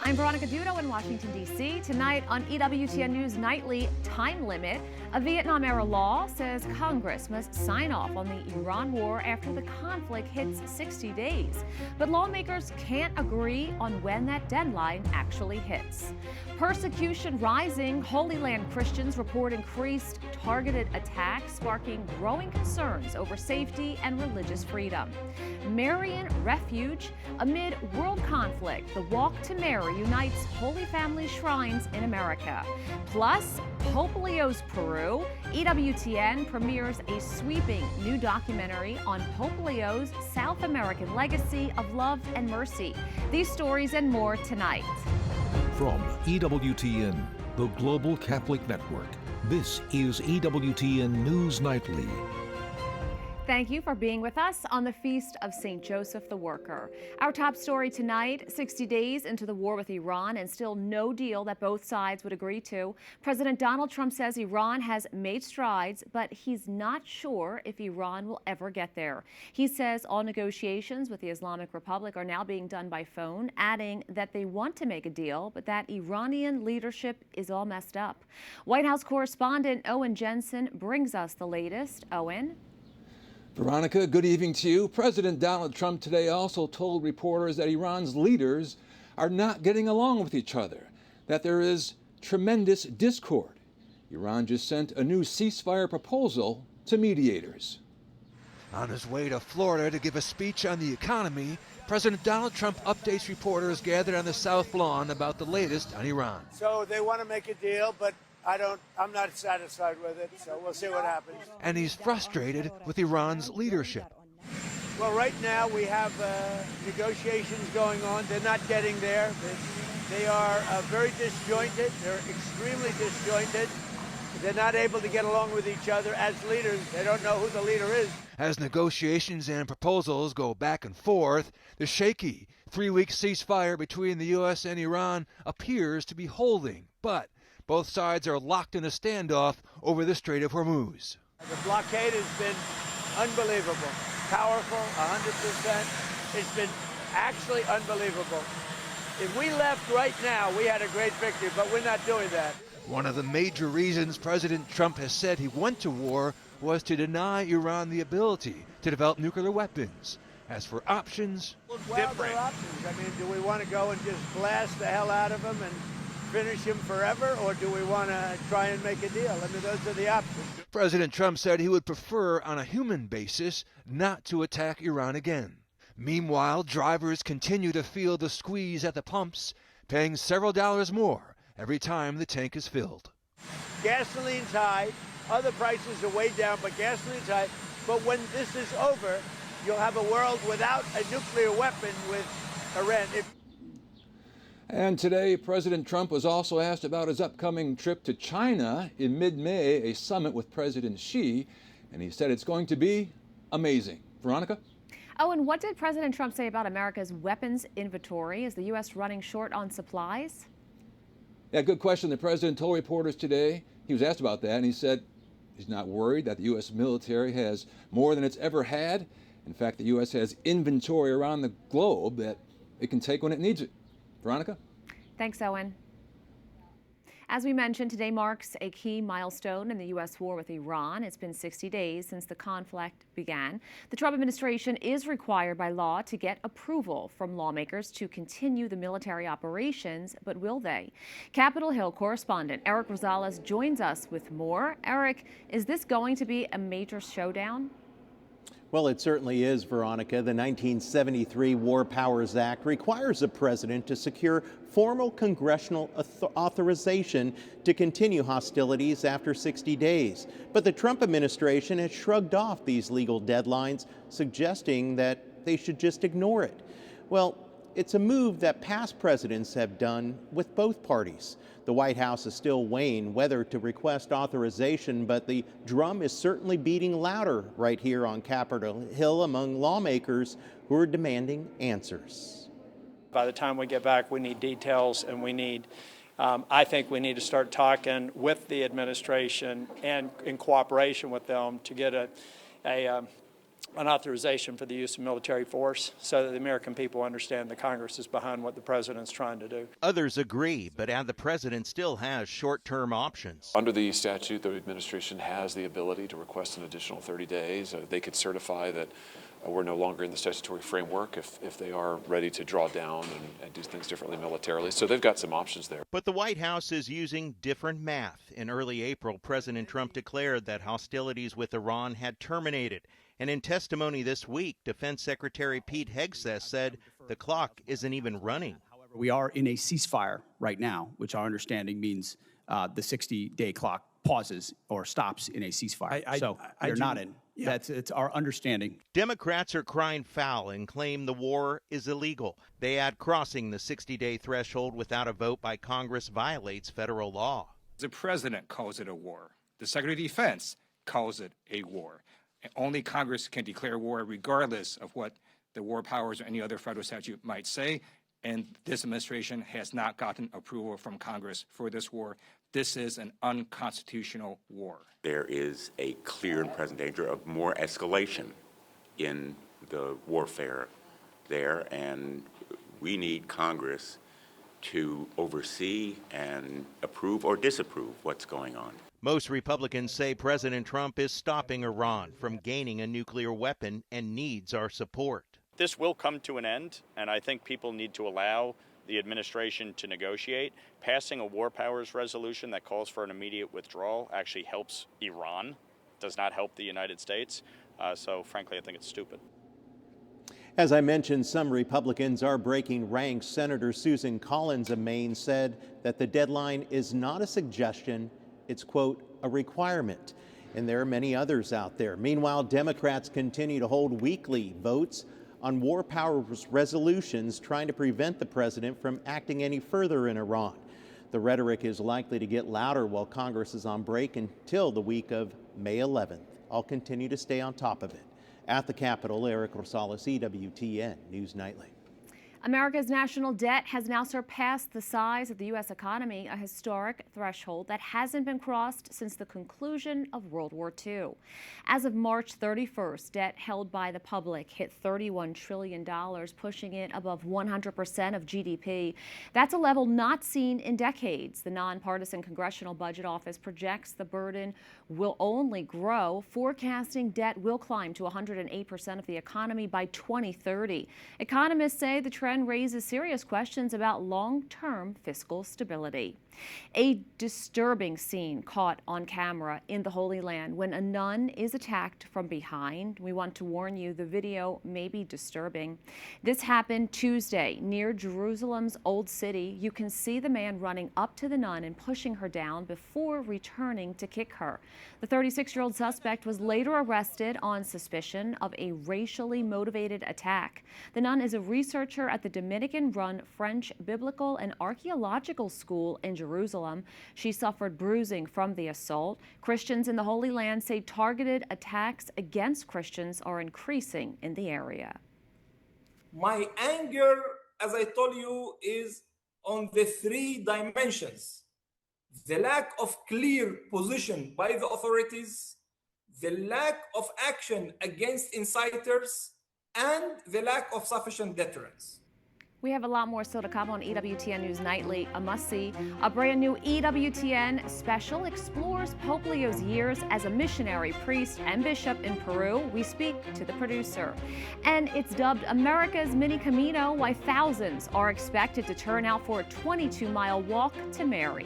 I'm Veronica Dudo in Washington, D.C. Tonight on EWTN News Nightly, time limit. A Vietnam-era law says Congress must sign off on the Iran war after the conflict hits 60 days. But lawmakers can't agree on when that deadline actually hits. Persecution rising. Holy Land Christians report increased targeted attacks, sparking growing concerns over safety and religious freedom. Marian refuge. Amid world conflict, the Walk to Mary unites Holy Family shrines in America. Plus, Pope Leo's Peru. EWTN premieres a sweeping new documentary on Pope Leo's South American legacy of love and mercy. These stories and more tonight. From EWTN, the Global Catholic Network, this is EWTN News Nightly. Thank you for being with us on the Feast of St. Joseph the Worker. Our top story tonight, 60 days into the war with Iran and still no deal that both sides would agree to. President Donald Trump says Iran has made strides, but he's not sure if Iran will ever get there. He says all negotiations with the Islamic Republic are now being done by phone, adding that they want to make a deal, but that Iranian leadership is all messed up. White House correspondent Owen Jensen brings us the latest. Owen? Veronica, good evening to you. President Donald Trump today also told reporters that Iran's leaders are not getting along with each other, that there is tremendous discord. Iran just sent a new ceasefire proposal to mediators. On his way to Florida to give a speech on the economy, President Donald Trump updates reporters gathered on the South Lawn about the latest on Iran. So they want to make a deal, but I'm not satisfied with it, so we'll see what happens. And he's frustrated with Iran's leadership. Well, right now we have negotiations going on. They're not getting there. They are very disjointed. They're extremely disjointed. They're not able to get along with each other as leaders. They don't know who the leader is. As negotiations and proposals go back and forth, the shaky 3-week ceasefire between the U.S. and Iran appears to be holding, but both sides are locked in a standoff over the Strait of Hormuz. The blockade has been unbelievable, powerful, 100%. It's been actually unbelievable. If we left right now, we had a great victory, but we're not doing that. One of the major reasons President Trump has said he went to war was to deny Iran the ability to develop nuclear weapons. As for options, There are options. I mean, do we want to go and just blast the hell out of them and finish him forever, or do we want to try and make a deal? I mean, those are the options. President Trump said he would prefer, on a human basis, not to attack Iran again. Meanwhile, drivers continue to feel the squeeze at the pumps, paying several dollars more every time the tank is filled. Gasoline's high. Other prices are way down, but gasoline's high. But when this is over, you'll have a world without a nuclear weapon with Iran. And today, President Trump was also asked about his upcoming trip to China in mid-May, a summit with President Xi, and he said it's going to be amazing. Veronica? Oh, and what did President Trump say about America's weapons inventory? Is the U.S. running short on supplies? Yeah, good question. The president told reporters today, he was asked about that, and he said he's not worried that the U.S. military has more than it's ever had. In fact, the U.S. has inventory around the globe that it can take when it needs it. Veronica? Thanks, Owen. As we mentioned, today marks a key milestone in the U.S. war with Iran. It's been 60 days since the conflict began. The Trump administration is required by law to get approval from lawmakers to continue the military operations, but will they? Capitol Hill correspondent Eric Rosales joins us with more. Eric, is this going to be a major showdown? Well, it certainly is, Veronica. The 1973 War Powers Act requires the president to secure formal congressional authorization to continue hostilities after 60 days. But the Trump administration has shrugged off these legal deadlines, suggesting that they should just ignore it. Well, it's a move that past presidents have done with both parties. The White House is still weighing whether to request authorization, but the drum is certainly beating louder right here on Capitol Hill among lawmakers who are demanding answers. By the time we get back, we need details, and I think we need to start talking with the administration and in cooperation with them to get a an authorization for the use of military force so that the American people understand the Congress is behind what the president's trying to do. Others agree, but add the president still has short-term options. Under the statute, the administration has the ability to request an additional 30 days. They could certify that we're no longer in the statutory framework if they are ready to draw down and do things differently militarily. So they've got some options there. But the White House is using different math. In early April, President Trump declared that hostilities with Iran had terminated. And in testimony this week, Defense Secretary Pete Hegseth said the clock isn't even running. However, we are in a ceasefire right now, which our understanding means the 60-day clock pauses or stops in a ceasefire. We're not in. Yeah. It's our understanding. Democrats are crying foul and claim the war is illegal. They add crossing the 60-day threshold without a vote by Congress violates federal law. The president calls it a war. The Secretary of Defense calls it a war. Only Congress can declare war regardless of what the war powers or any other federal statute might say. And this administration has not gotten approval from Congress for this war. This is an unconstitutional war. There is a clear and present danger of more escalation in the warfare there, and we need Congress to oversee and approve or disapprove what's going on. Most Republicans say President Trump is stopping Iran from gaining a nuclear weapon and needs our support. This will come to an end, and I think people need to allow the administration to negotiate. Passing a war powers resolution that calls for an immediate withdrawal actually helps Iran, does not help the United States. So frankly, I think it's stupid. As I mentioned, some Republicans are breaking ranks. Senator Susan Collins of Maine said that the deadline is not a suggestion, it's, quote, a requirement. And there are many others out there. Meanwhile, Democrats continue to hold weekly votes on war powers resolutions trying to prevent the president from acting any further in Iran. The rhetoric is likely to get louder while Congress is on break until the week of May 11th. I'll continue to stay on top of it. At the Capitol, Eric Rosales, EWTN News Nightly. America's national debt has now surpassed the size of the U.S. economy, a historic threshold that hasn't been crossed since the conclusion of World War II. As of March 31st, debt held by the public hit $31 trillion, pushing it above 100% of GDP. That's a level not seen in decades. The nonpartisan Congressional Budget Office projects the burden will only grow, forecasting debt will climb to 108% of the economy by 2030. Economists say the trend raises serious questions about long-term fiscal stability. A disturbing scene caught on camera in the Holy Land when a nun is attacked from behind. We want to warn you, the video may be disturbing. This happened Tuesday near Jerusalem's Old City. You can see the man running up to the nun and pushing her down before returning to kick her. The 36-year-old suspect was later arrested on suspicion of a racially motivated attack. The nun is a researcher at the Dominican-run French Biblical and Archaeological School in Jerusalem. She suffered bruising from the assault. Christians in the Holy Land say targeted attacks against Christians are increasing in the area. My anger, as I told you, is on the three dimensions. The lack of clear position by the authorities, the lack of action against inciters, and the lack of sufficient deterrence. We have a lot more still to come on EWTN News Nightly. A must-see. A brand new EWTN special explores Pope Leo's years as a missionary, priest, and bishop in Peru. We speak to the producer. And it's dubbed America's Mini-Camino, why thousands are expected to turn out for a 22-mile walk to Mary.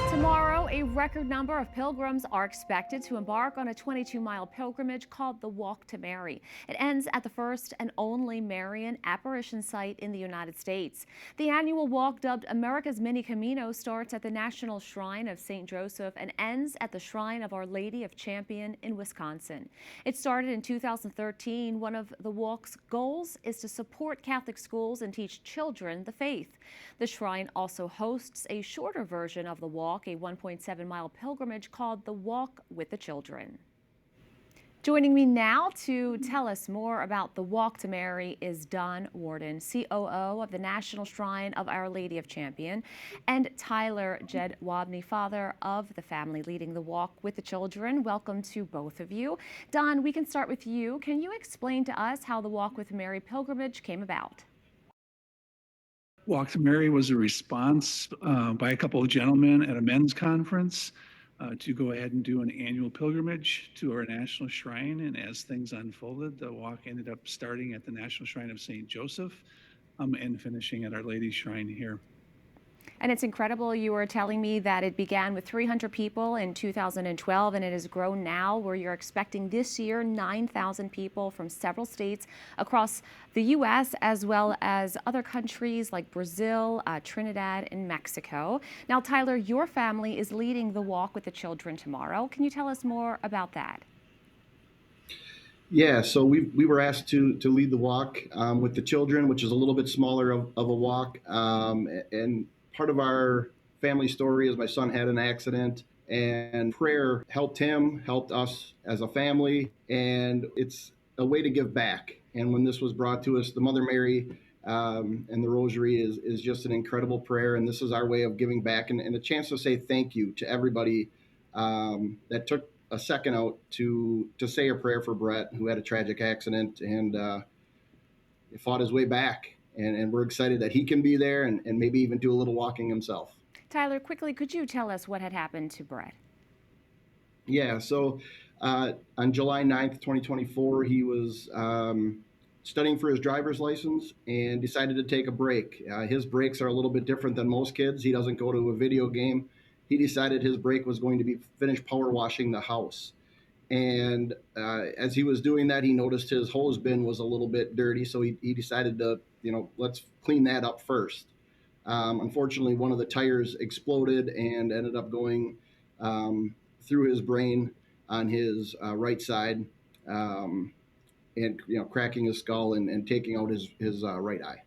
Tomorrow, a record number of pilgrims are expected to embark on a 22-mile pilgrimage called the Walk to Mary. It ends at the first and only Marian apparition site in the United States. The annual walk, dubbed America's Mini-Camino, starts at the National Shrine of St. Joseph and ends at the Shrine of Our Lady of Champion in Wisconsin. It started in 2013. One of the walk's goals is to support Catholic schools and teach children the faith. The shrine also hosts a shorter version of the walk, a 1.7-mile pilgrimage called the Walk with the Children. Joining me now to tell us more about the Walk to Mary is Don Warden, COO of the National Shrine of Our Lady of Champion, and Tyler Jed Wabney, father of the family leading the walk with the children. Welcome to both of you. Don, we can start with you. Can you explain to us how the Walk with Mary pilgrimage came about? Walk to Mary was a response by a couple of gentlemen at a men's conference to go ahead and do an annual pilgrimage to our national shrine. And as things unfolded, the walk ended up starting at the National Shrine of St. Joseph and finishing at Our Lady's Shrine here. And it's incredible. You were telling me that it began with 300 people in 2012, and it has grown now where you're expecting this year 9,000 people from several states across the U.S. as well as other countries like Brazil, Trinidad, and Mexico. Now, Tyler, your family is leading the walk with the children tomorrow. Can you tell us more about that? Yeah, so we were asked to lead the walk with the children, which is a little bit smaller of a walk, and part of our family story is my son had an accident, and prayer helped him, helped us as a family, and it's a way to give back. And when this was brought to us, the Mother Mary and the Rosary is just an incredible prayer, and this is our way of giving back and a chance to say thank you to everybody that took a second out to say a prayer for Brett, who had a tragic accident and fought his way back. And we're excited that he can be there and maybe even do a little walking himself. Tyler, quickly, could you tell us what had happened to Brett? Yeah, so on July 9th, 2024, he was studying for his driver's license and decided to take a break. His breaks are a little bit different than most kids. He doesn't go to a video game. He decided his break was going to be finish power washing the house. And as he was doing that, he noticed his hose bin was a little bit dirty. So he decided to, let's clean that up first. Unfortunately, one of the tires exploded and ended up going through his brain on his right side and, cracking his skull and taking out his right eye.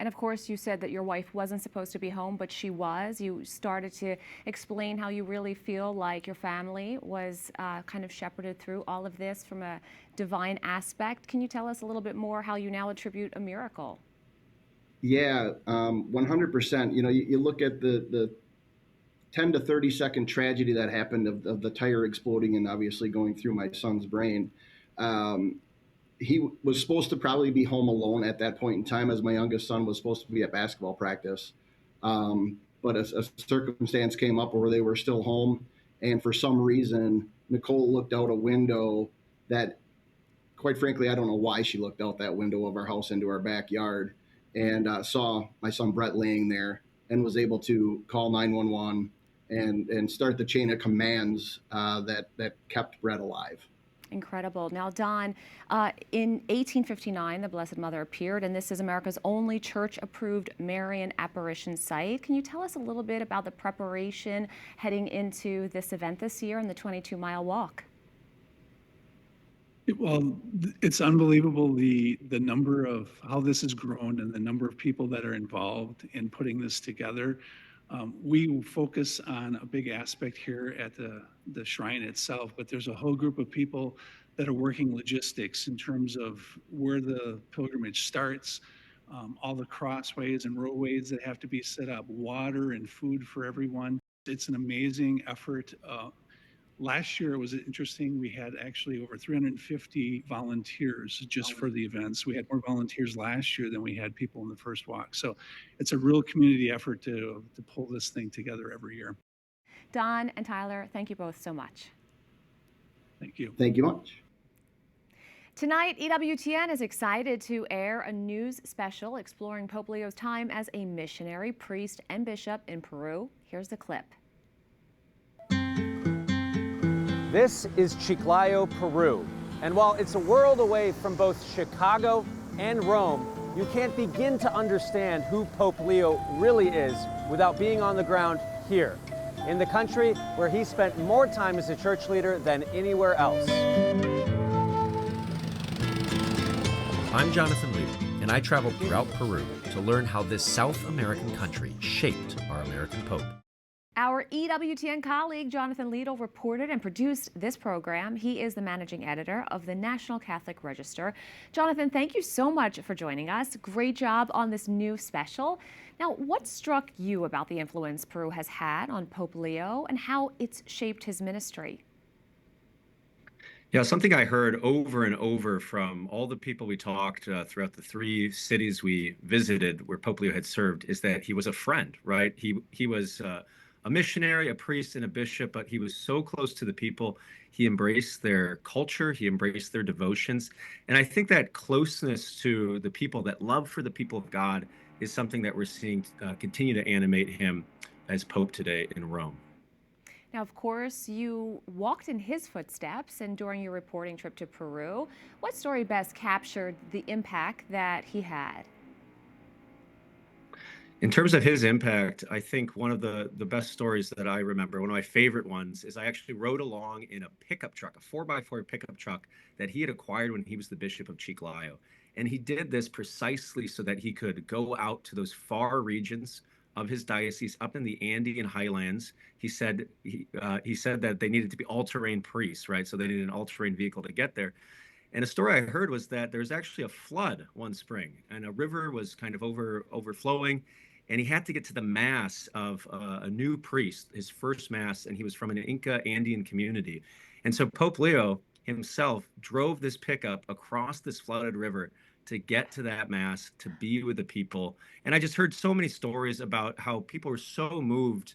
And of course, you said that your wife wasn't supposed to be home, but she was. You started to explain how you really feel like your family was kind of shepherded through all of this from a divine aspect. Can you tell us a little bit more how you now attribute a miracle? Yeah, 100%. You look at the 10 to 30 second tragedy that happened of the tire exploding and obviously going through my son's brain. He was supposed to probably be home alone at that point in time, as my youngest son was supposed to be at basketball practice. But a circumstance came up where they were still home. And for some reason, Nicole looked out a window that, quite frankly, I don't know why she looked out that window of our house into our backyard and saw my son Brett laying there and was able to call 911 and start the chain of commands that kept Brett alive. Incredible. Now, Don, in 1859, the Blessed Mother appeared, and this is America's only church-approved Marian apparition site. Can you tell us a little bit about the preparation heading into this event this year and the 22-mile walk? Well, it's unbelievable the number of how this has grown and the number of people that are involved in putting this together. We focus on a big aspect here at the shrine itself, but there's a whole group of people that are working logistics in terms of where the pilgrimage starts, all the crossways and roadways that have to be set up, water and food for everyone. It's an amazing effort. Last year it was interesting. We had actually over 350 volunteers just for the events. We had more volunteers last year than we had people in the first walk. So it's a real community effort to pull this thing together every year. Don and Tyler, thank you both so much. Thank you. Thank you much. Tonight, EWTN is excited to air a news special exploring Pope Leo's time as a missionary, priest, and bishop in Peru. Here's the clip. This is Chiclayo, Peru. And while it's a world away from both Chicago and Rome, you can't begin to understand who Pope Leo really is without being on the ground here, in the country where he spent more time as a church leader than anywhere else. I'm Jonathan Lee, and I traveled throughout Peru to learn how this South American country shaped our American Pope. Our EWTN colleague Jonathan Liedl reported and produced this program. He is the managing editor of the National Catholic Register. Jonathan, thank you so much for joining us. Great job on this new special. Now, what struck you about the influence Peru has had on Pope Leo and how it's shaped his ministry? Yeah, something I heard over and over from all the people we talked throughout the 3 cities we visited where Pope Leo had served is that he was a friend, right? He was a missionary, a priest, and a bishop, but he was so close to the people. He embraced their culture, he embraced their devotions. And I think that closeness to the people, that love for the people of God, is something that we're seeing continue to animate him as Pope today in Rome. Now, of course, you walked in his footsteps, and during your reporting trip to Peru, what story best captured the impact that he had? In terms of his impact, I think one of the best stories that I remember, one of my favorite ones, is I actually rode along in a pickup truck, a 4x4 pickup truck that he had acquired when he was the Bishop of Chiclayo. And he did this precisely so that he could go out to those far regions of his diocese up in the Andean highlands. He said that they needed to be all-terrain priests, right? So they needed an all-terrain vehicle to get there. And a story I heard was that there was actually a flood one spring, and a river was kind of overflowing, and he had to get to the mass of a new priest, his first mass, and he was from an Inca Andean community. And so Pope Leo himself drove this pickup across this flooded river to get to that mass, to be with the people. And I just heard so many stories about how people were so moved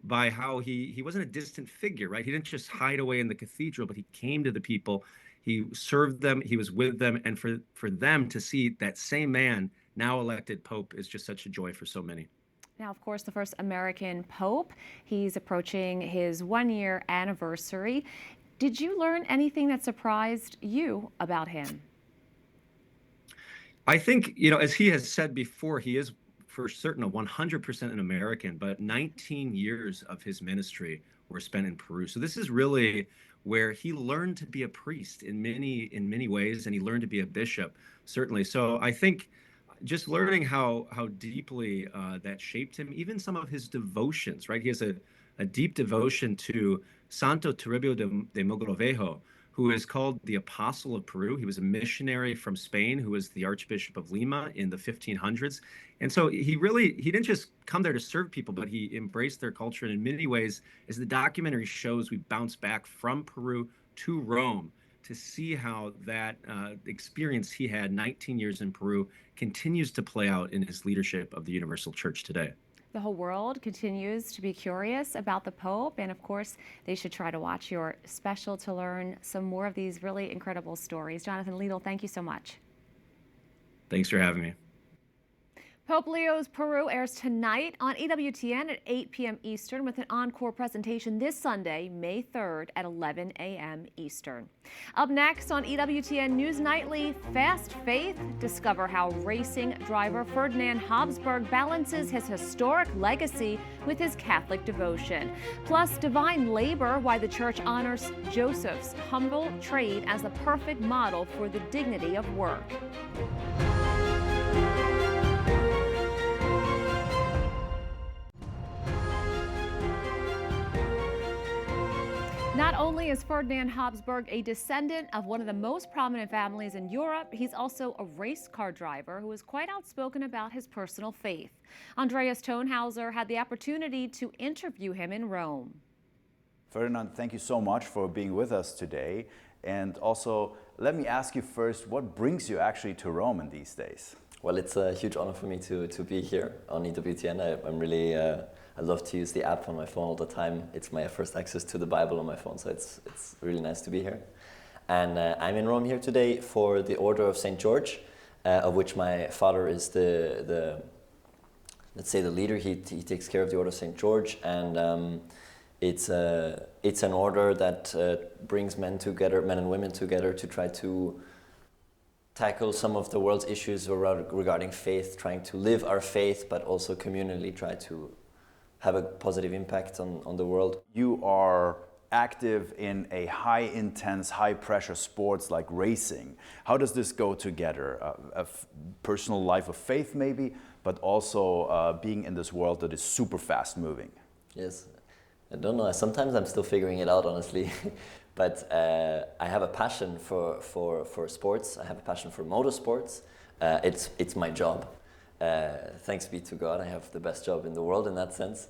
by how he wasn't a distant figure, right? He didn't just hide away in the cathedral, but he came to the people, he served them, he was with them. And for them to see that same man now elected Pope is just such a joy for so many. Now, of course, the first American Pope, he's approaching his 1-year anniversary. Did you learn anything that surprised you about him? I think, as he has said before, he is for certain a 100% an American, but 19 years of his ministry were spent in Peru. So this is really where he learned to be a priest in many ways, and he learned to be a bishop, certainly. So I think just learning how deeply that shaped him, even some of his devotions, right? He has a deep devotion to Santo Toribio de Mogrovejo, who is called the Apostle of Peru. He was a missionary from Spain who was the Archbishop of Lima in the 1500s. And so he didn't just come there to serve people, but he embraced their culture. And in many ways, as the documentary shows, we bounce back from Peru to Rome to see how that experience he had 19 years in Peru continues to play out in his leadership of the Universal Church today. The whole world continues to be curious about the Pope, and of course, they should try to watch your special to learn some more of these really incredible stories. Jonathan Liedl, thank you so much. Thanks for having me. Pope Leo's Peru airs tonight on EWTN at 8 p.m. Eastern with an encore presentation this Sunday, May 3rd at 11 a.m. Eastern. Up next on EWTN News Nightly, Fast Faith. Discover how racing driver Ferdinand Habsburg balances his historic legacy with his Catholic devotion. Plus, Divine Labor, why the Church honors Joseph's humble trade as the perfect model for the dignity of work. Not only is Ferdinand Habsburg a descendant of one of the most prominent families in Europe, he's also a race car driver who is quite outspoken about his personal faith. Andreas Tonhauser had the opportunity to interview him in Rome. Ferdinand, thank you so much for being with us today. And also, let me ask you first, what brings you actually to Rome in these days? Well, it's a huge honor for me to be here on EWTN. I'm really I love to use the app on my phone all the time. It's my first access to the Bible on my phone, so it's really nice to be here. And I'm in Rome here today for the Order of St. George, of which my father is the let's say the leader. He takes care of the Order of St. George, and it's an order that brings men and women together to try to tackle some of the world's issues regarding faith, trying to live our faith, but also communally try to have a positive impact on the world. You are active in a high-intense, high-pressure sports like racing. How does this go together? A personal life of faith maybe, but also being in this world that is super fast-moving. Yes, I don't know. Sometimes I'm still figuring it out, honestly. But I have a passion for sports. I have a passion for motorsports. It's my job. Thanks be to God, I have the best job in the world in that sense.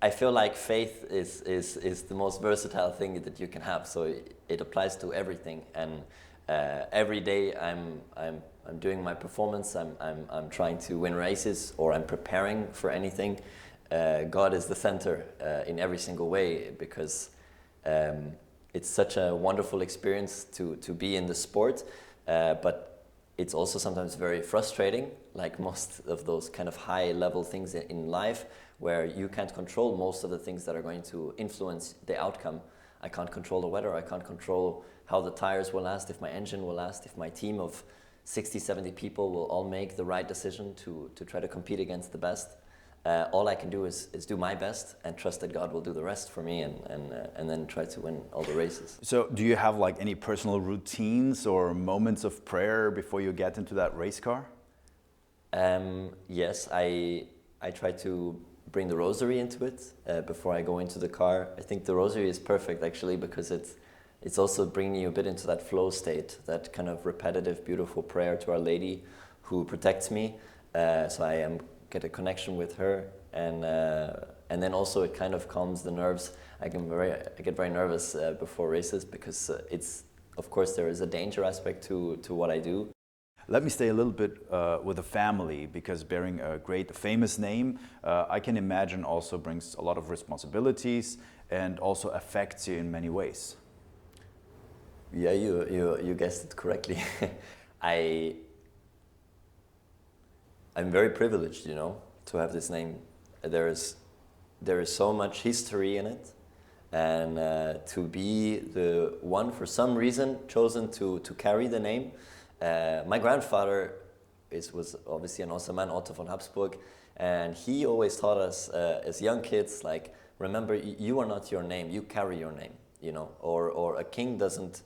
I feel like faith is the most versatile thing that you can have. So it applies to everything. And every day I'm doing my performance. I'm trying to win races, or I'm preparing for anything. God is the center in every single way, because it's such a wonderful experience to be in the sport, but it's also sometimes very frustrating, like most of those kind of high level things in life, where you can't control most of the things that are going to influence the outcome. I can't control the weather, I can't control how the tires will last, if my engine will last, if my team of 60, 70 people will all make the right decision to try to compete against the best. All I can do is do my best and trust that God will do the rest for me, and then try to win all the races. So do you have like any personal routines or moments of prayer before you get into that race car? Yes, I try to bring the rosary into it before I go into the car. I think the rosary is perfect actually, because it's also bringing you a bit into that flow state, that kind of repetitive, beautiful prayer to Our Lady who protects me. So I get a connection with her, and then also it kind of calms the nerves. I get very nervous before races, because of course there is a danger aspect to what I do. Let me stay a little bit with the family, because bearing a great famous name, I can imagine also brings a lot of responsibilities and also affects you in many ways. Yeah, you guessed it correctly. I'm very privileged, to have this name. There is so much history in it, and to be the one, for some reason, chosen to carry the name. My grandfather was obviously an awesome man, Otto von Habsburg, and he always taught us as young kids, like, remember, you are not your name, you carry your name, or a king doesn't,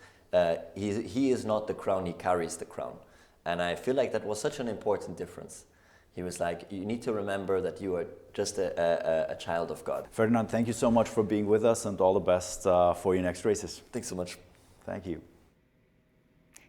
he is not the crown, he carries the crown. And I feel like that was such an important difference. He was like, you need to remember that you are just a child of God. Ferdinand, thank you so much for being with us, and all the best for your next races. Thanks so much. Thank you.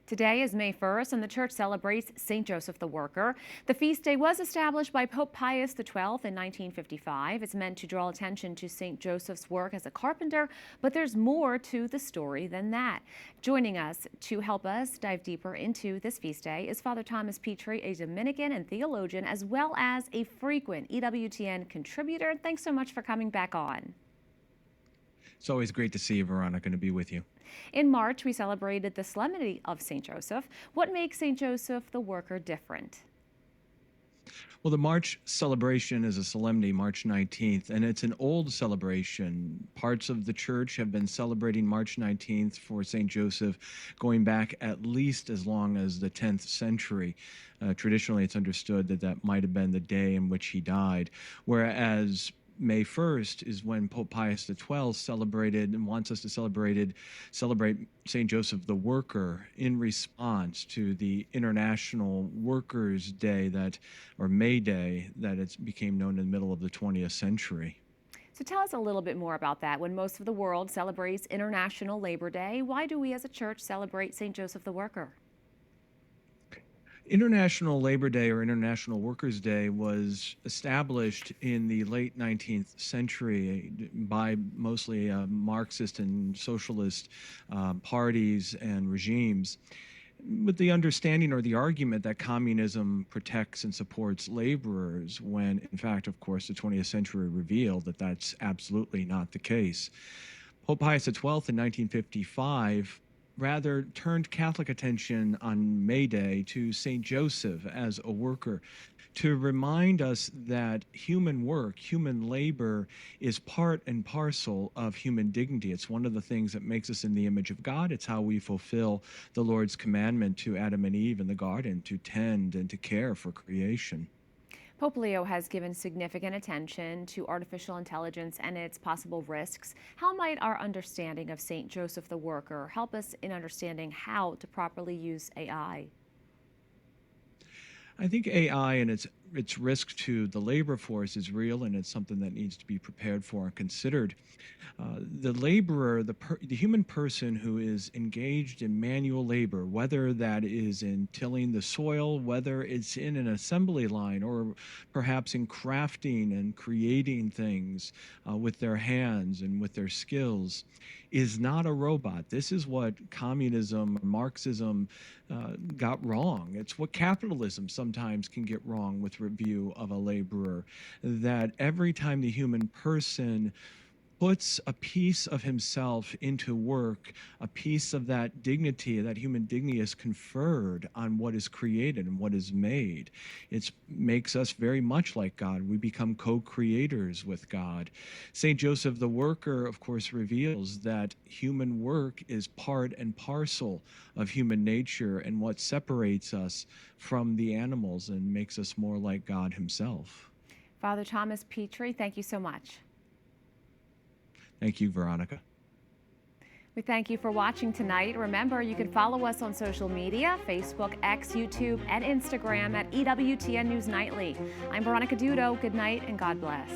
Today is May 1st, and the church celebrates St. Joseph the Worker. The feast day was established by Pope Pius XII in 1955. It's meant to draw attention to St. Joseph's work as a carpenter, but there's more to the story than that. Joining us to help us dive deeper into this feast day is Father Thomas Petrie, a Dominican and theologian, as well as a frequent EWTN contributor. Thanks so much for coming back on. It's always great to see you, Veronica, and to be with you. In March, we celebrated the solemnity of St. Joseph. What makes St. Joseph the Worker different? Well, the March celebration is a solemnity, March 19th, and it's an old celebration. Parts of the church have been celebrating March 19th for St. Joseph going back at least as long as the 10th century. Traditionally, it's understood that might have been the day in which he died, whereas May 1st is when Pope Pius XII celebrated and wants us to celebrate St. Joseph the Worker in response to the International Workers' Day or May Day that it became known in the middle of the 20th century. So tell us a little bit more about that. When most of the world celebrates International Labor Day, why do we as a church celebrate St. Joseph the Worker? International Labor Day or International Workers' Day was established in the late 19th century by mostly Marxist and socialist parties and regimes, with the understanding or the argument that communism protects and supports laborers, when in fact, of course, the 20th century revealed that that's absolutely not the case. Pope Pius XII in 1955 rather turned Catholic attention on May Day to St. Joseph as a worker, to remind us that human work, human labor, is part and parcel of human dignity. It's one of the things that makes us in the image of God. It's how we fulfill the Lord's commandment to Adam and Eve in the garden to tend and to care for creation. Pope Leo has given significant attention to artificial intelligence and its possible risks. How might our understanding of St. Joseph the Worker help us in understanding how to properly use AI? I think AI and its its risk to the labor force is real, and it's something that needs to be prepared for and considered. The laborer, the human person who is engaged in manual labor, whether that is in tilling the soil, whether it's in an assembly line, or perhaps in crafting and creating things with their hands and with their skills, is not a robot. This is what communism, Marxism got wrong. It's what capitalism sometimes can get wrong with review of a laborer, that every time the human person puts a piece of himself into work, a piece of that dignity, that human dignity is conferred on what is created and what is made. It makes us very much like God. We become co-creators with God. St. Joseph the Worker, of course, reveals that human work is part and parcel of human nature and what separates us from the animals and makes us more like God himself. Father Thomas Petrie, thank you so much. Thank you, Veronica. We thank you for watching tonight. Remember, you can follow us on social media, Facebook, X, YouTube, and Instagram at EWTN News Nightly. I'm Veronica Dudo. Good night and God bless.